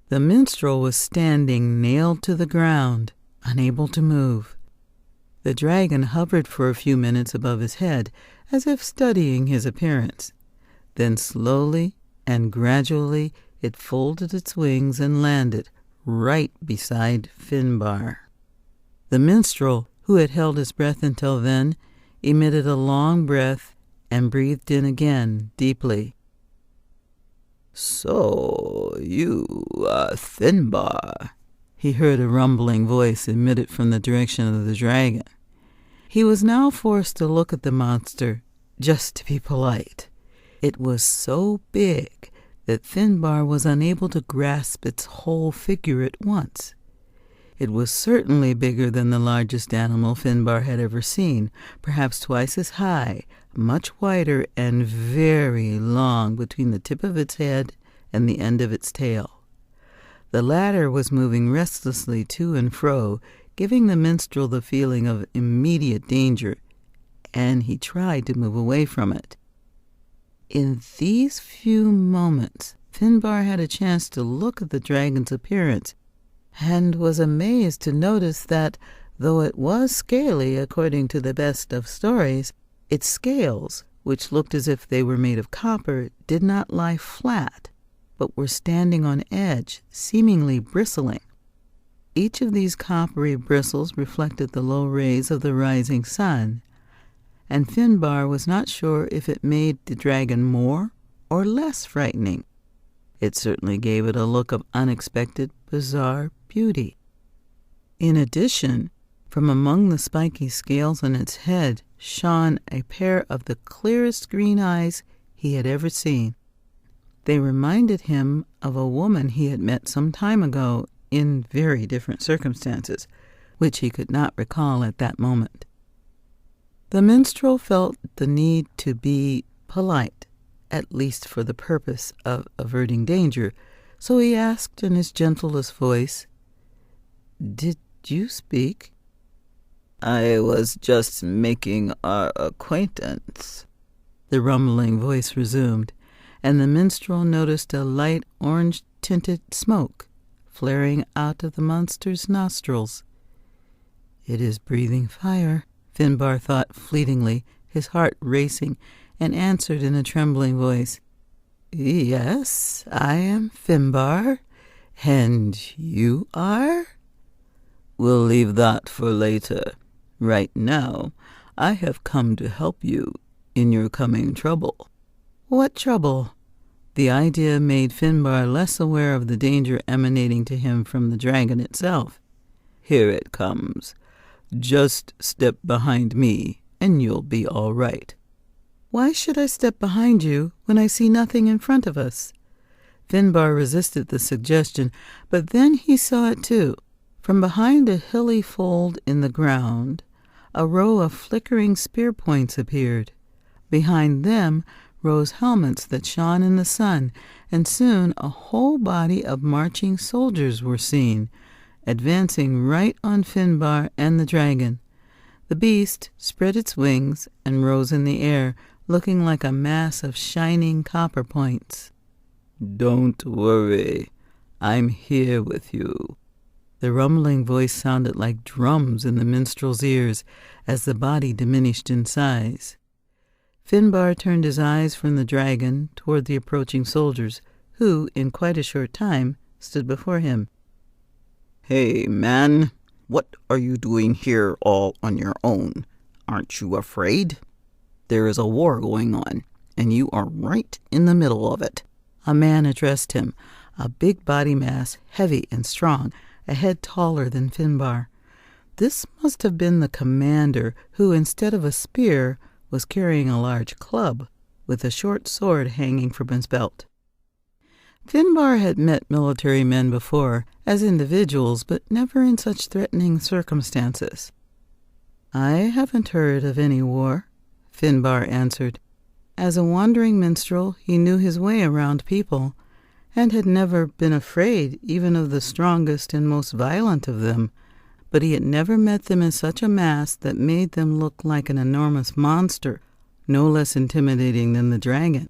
The minstrel was standing nailed to the ground, unable to move. The dragon hovered for a few minutes above his head, as if studying his appearance. Then slowly and gradually it folded its wings and landed right beside Finnbar. The minstrel, who had held his breath until then, emitted a long breath and breathed in again deeply. "So, you are Finnbar," he heard a rumbling voice emitted from the direction of the dragon. He was now forced to look at the monster just to be polite. It was so big that Finnbar was unable to grasp its whole figure at once. It was certainly bigger than the largest animal Finnbar had ever seen, perhaps twice as high, much wider, and very long between the tip of its head and the end of its tail. The latter was moving restlessly to and fro, giving the minstrel the feeling of immediate danger, and he tried to move away from it. In these few moments, Finnbar had a chance to look at the dragon's appearance, and was amazed to notice that, though it was scaly according to the best of stories, its scales, which looked as if they were made of copper, did not lie flat, but were standing on edge, seemingly bristling. Each of these coppery bristles reflected the low rays of the rising sun, and Finnbar was not sure if it made the dragon more or less frightening. It certainly gave it a look of unexpected, bizarre beauty. In addition, from among the spiky scales on its head shone a pair of the clearest green eyes he had ever seen. They reminded him of a woman he had met some time ago in very different circumstances, which he could not recall at that moment. The minstrel felt the need to be polite, at least for the purpose of averting danger, so he asked in his gentlest voice, "Did you speak?" "I was just making our acquaintance," the rumbling voice resumed, and the minstrel noticed a light orange-tinted smoke flaring out of the monster's nostrils. "It is breathing fire," Finnbar thought fleetingly, his heart racing, and answered in a trembling voice, "Yes, I am Finnbar. And you are?" "We'll leave that for later. Right now, I have come to help you in your coming trouble." "What trouble?" The idea made Finnbar less aware of the danger emanating to him from the dragon itself. "Here it comes. Just step behind me, and you'll be all right." "Why should I step behind you when I see nothing in front of us?" Finnbar resisted the suggestion, but then he saw it too. From behind a hilly fold in the ground, a row of flickering spear points appeared. Behind them rose helmets that shone in the sun, and soon a whole body of marching soldiers were seen, advancing right on Finnbar and the dragon. The beast spread its wings and rose in the air, looking like a mass of shining copper points. "Don't worry, I'm here with you." The rumbling voice sounded like drums in the minstrel's ears as the body diminished in size. Finnbar turned his eyes from the dragon toward the approaching soldiers, who, in quite a short time, stood before him. "Hey, man, what are you doing here all on your own? Aren't you afraid? There is a war going on, and you are right in the middle of it." A man addressed him, a big body mass, heavy and strong, a head taller than Finnbar. This must have been the commander, who, instead of a spear, was carrying a large club, with a short sword hanging from his belt. Finnbar had met military men before, as individuals, but never in such threatening circumstances. "I haven't heard of any war," Finnbar answered. As a wandering minstrel, he knew his way around people, and had never been afraid even of the strongest and most violent of them, but he had never met them in such a mass that made them look like an enormous monster, no less intimidating than the dragon.